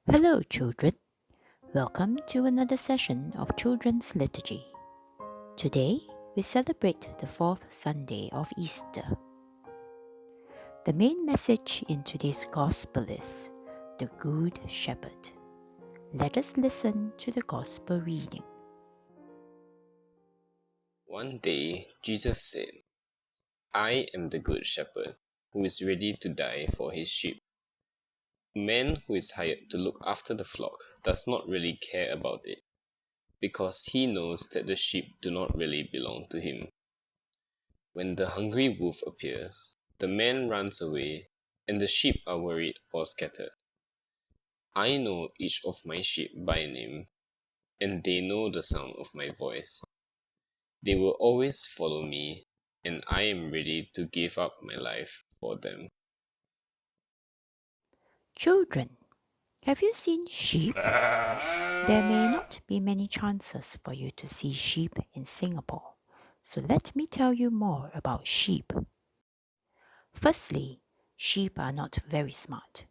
Hello, children. Welcome to another session of Children's Liturgy. Today, we celebrate the fourth Sunday of Easter. The main message in today's Gospel is the Good Shepherd. Let us listen to the Gospel reading. One day Jesus said, I am the good shepherd, who is ready to die for his sheep. A man who is hired to look after the flock does not really care about it, because he knows that the sheep do not really belong to him. When the hungry wolf appears, the man runs away, and the sheep are worried or scattered. I know each of my sheep by name, and they know the sound of my voice. They will always follow me, and I am ready to give up my life for them. Children, have you seen sheep? There may not be many chances for you to see sheep in Singapore, so let me tell you more about sheep. Firstly, sheep are not very smart.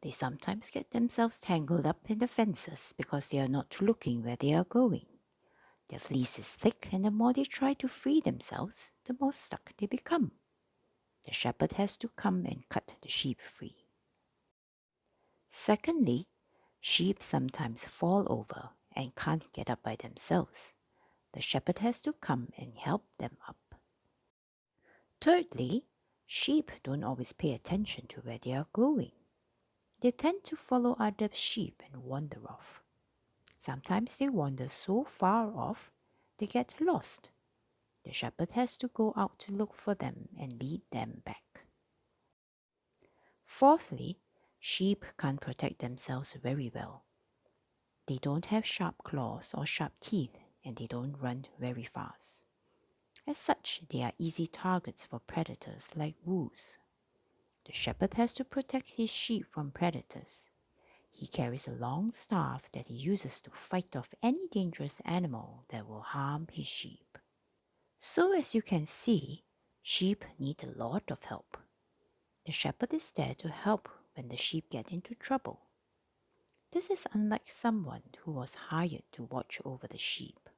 They sometimes get themselves tangled up in the fences because they are not looking where they are going. Their fleece is thick, and the more they try to free themselves, the more stuck they become. The shepherd has to come and cut the sheep free. Secondly, sheep sometimes fall over and can't get up by themselves. The shepherd has to come and help them up. Thirdly, sheep don't always pay attention to where they are going. They tend to follow other sheep and wander off. Sometimes they wander so far off they get lost. The shepherd has to go out to look for them and lead them back. Fourthly, sheep can't protect themselves very well. They don't have sharp claws or sharp teeth, and they don't run very fast. As such, they are easy targets for predators like wolves. The shepherd has to protect his sheep from predators. He carries a long staff that he uses to fight off any dangerous animal that will harm his sheep. So, as you can see, sheep need a lot of help. The shepherd is there to help when the sheep get into trouble. This is unlike someone who was hired to watch over the sheep.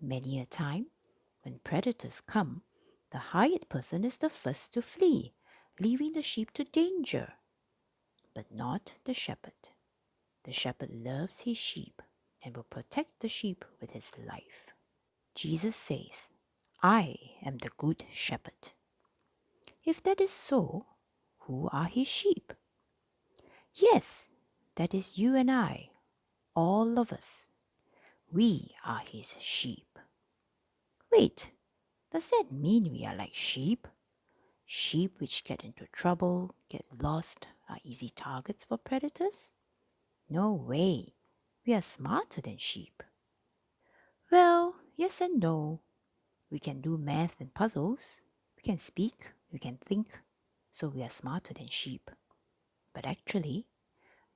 Many a time, when predators come, the hired person is the first to flee, leaving the sheep to danger. But not the shepherd. The shepherd loves his sheep and will protect the sheep with his life. Jesus says, I am the good shepherd. If that is so, who are his sheep? Yes, that is you and I, all of us. We are his sheep. Wait, does that mean we are like sheep? Sheep which get into trouble, get lost, are easy targets for predators? No way. We are smarter than sheep. Well, yes and no. We can do math and puzzles. We can speak. We can think. So we are smarter than sheep. But actually,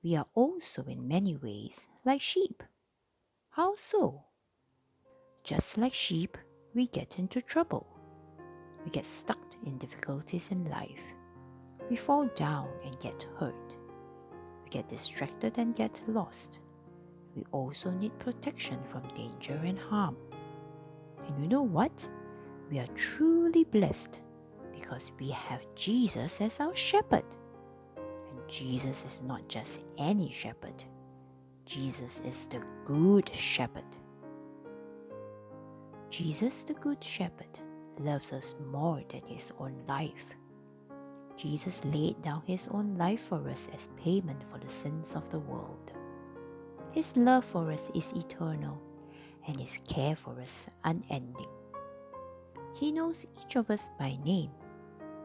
we are also in many ways like sheep. How so? Just like sheep, we get into trouble. We get stuck in difficulties in life. We fall down and get hurt. We get distracted and get lost. We also need protection from danger and harm. And you know what? We are truly blessed because we have Jesus as our shepherd. And Jesus is not just any shepherd. Jesus is the good shepherd. Jesus, the good shepherd, loves us more than his own life. Jesus laid down his own life for us as payment for the sins of the world. His love for us is eternal, and his care for us unending. He knows each of us by name.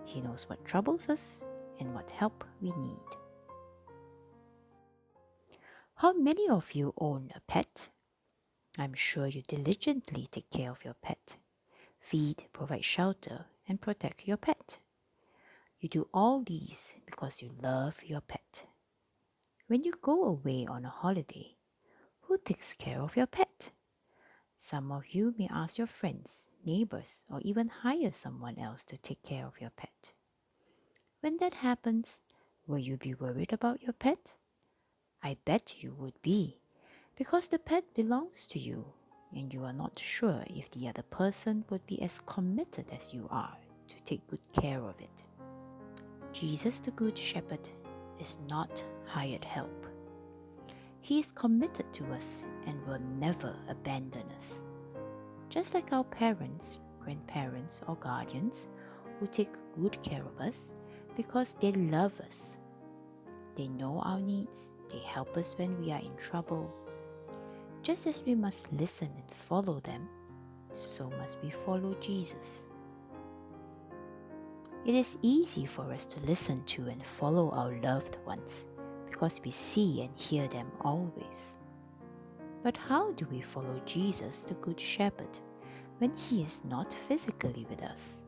He knows what troubles us and what help we need. How many of you own a pet? I'm sure you diligently take care of your pet. Feed, provide shelter, and protect your pet. You do all these because you love your pet. When you go away on a holiday, who takes care of your pet? Some of you may ask your friends, neighbors, or even hire someone else to take care of your pet. When that happens, will you be worried about your pet? I bet you would be, because the pet belongs to you, and you are not sure if the other person would be as committed as you are to take good care of it. Jesus, the Good Shepherd, is not hired help. He is committed to us and will never abandon us. Just like our parents, grandparents, or guardians who take good care of us because they love us. They know our needs, they help us when we are in trouble. Just as we must listen and follow them, so must we follow Jesus. It is easy for us to listen to and follow our loved ones because we see and hear them always. But how do we follow Jesus, the Good Shepherd, when He is not physically with us?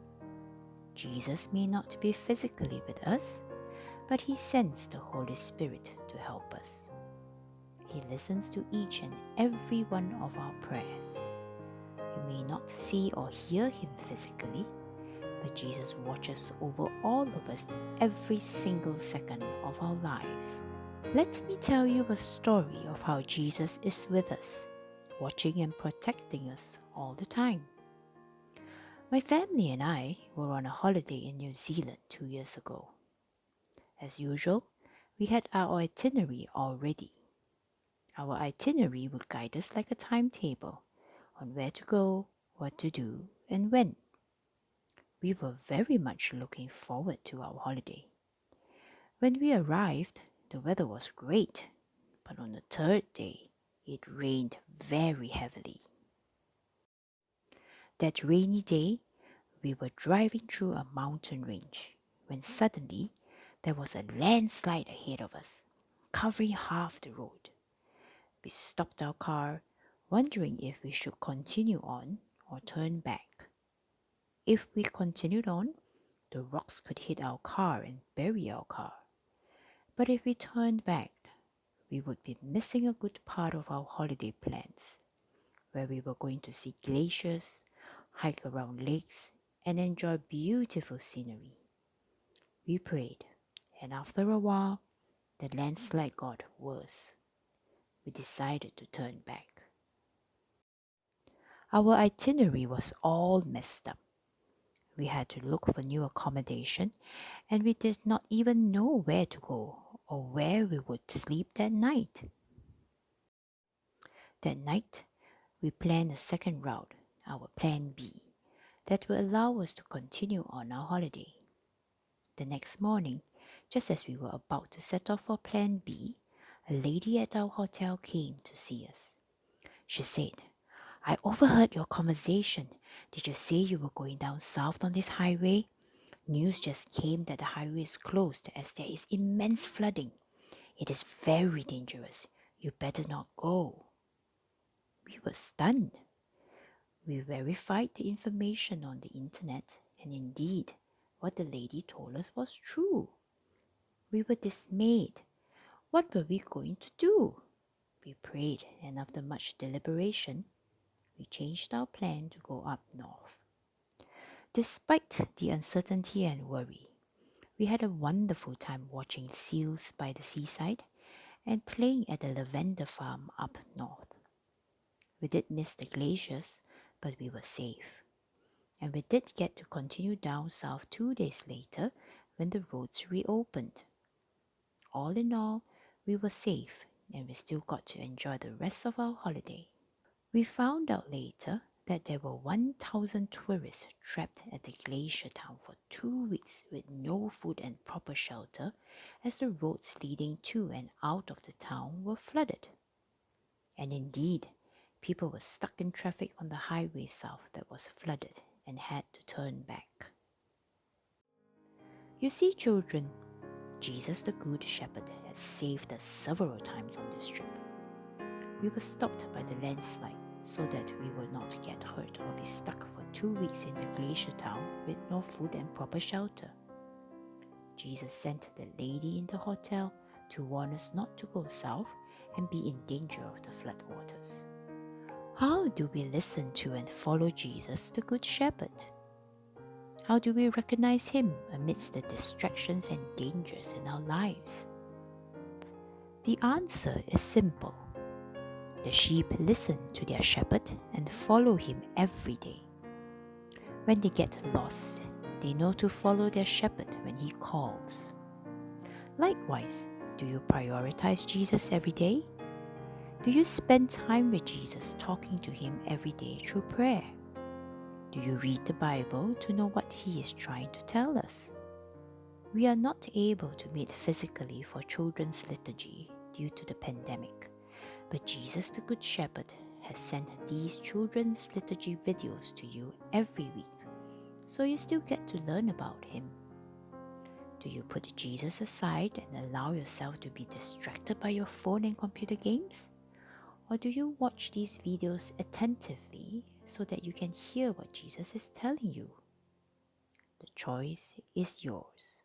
Jesus may not be physically with us, but He sends the Holy Spirit to help us. He listens to each and every one of our prayers. You may not see or hear Him physically, but Jesus watches over all of us every single second of our lives. Let me tell you a story of how Jesus is with us, watching and protecting us all the time. My family and I were on a holiday in New Zealand 2 years ago. As usual, we had our itinerary all ready. Our itinerary would guide us like a timetable on where to go, what to do, and when. We were very much looking forward to our holiday. When we arrived, the weather was great, but on the third day, it rained very heavily. That rainy day, we were driving through a mountain range when suddenly there was a landslide ahead of us, covering half the road. We stopped our car, wondering if we should continue on or turn back. If we continued on, the rocks could hit our car and bury our car. But if we turned back, we would be missing a good part of our holiday plans, where we were going to see glaciers, hike around lakes, and enjoy beautiful scenery. We prayed, and after a while, the landslide got worse. We decided to turn back. Our itinerary was all messed up. We had to look for new accommodation, and we did not even know where to go or where we would sleep that night. That night, we planned a second route, our plan B, that will allow us to continue on our holiday. The next morning, just as we were about to set off for plan B, a lady at our hotel came to see us. She said, "I overheard your conversation. Did you say you were going down south on this highway? News just came that the highway is closed as there is immense flooding. It is very dangerous. You better not go." We were stunned. We verified the information on the internet, and indeed, what the lady told us was true. We were dismayed. What were we going to do? We prayed, and after much deliberation, we changed our plan to go up north. Despite the uncertainty and worry, we had a wonderful time watching seals by the seaside and playing at the lavender farm up north. We did miss the glaciers, but we were safe. And we did get to continue down south 2 days later when the roads reopened. All in all, we were safe and we still got to enjoy the rest of our holiday. We found out later that there were 1,000 tourists trapped at the glacier town for 2 weeks with no food and proper shelter as the roads leading to and out of the town were flooded. And indeed, people were stuck in traffic on the highway south that was flooded and had to turn back. You see, children, Jesus the Good Shepherd has saved us several times on this trip. We were stopped by the landslide so that we will not get hurt or be stuck for 2 weeks in the glacier town with no food and proper shelter. Jesus sent the lady in the hotel to warn us not to go south and be in danger of the floodwaters. How do we listen to and follow Jesus, the Good Shepherd? How do we recognize Him amidst the distractions and dangers in our lives? The answer is simple. The sheep listen to their shepherd and follow him every day. When they get lost, they know to follow their shepherd when he calls. Likewise, do you prioritize Jesus every day? Do you spend time with Jesus, talking to him every day through prayer? Do you read the Bible to know what he is trying to tell us? We are not able to meet physically for children's liturgy due to the pandemic, but Jesus the Good Shepherd has sent these children's liturgy videos to you every week, so you still get to learn about him. Do you put Jesus aside and allow yourself to be distracted by your phone and computer games? Or do you watch these videos attentively so that you can hear what Jesus is telling you? The choice is yours.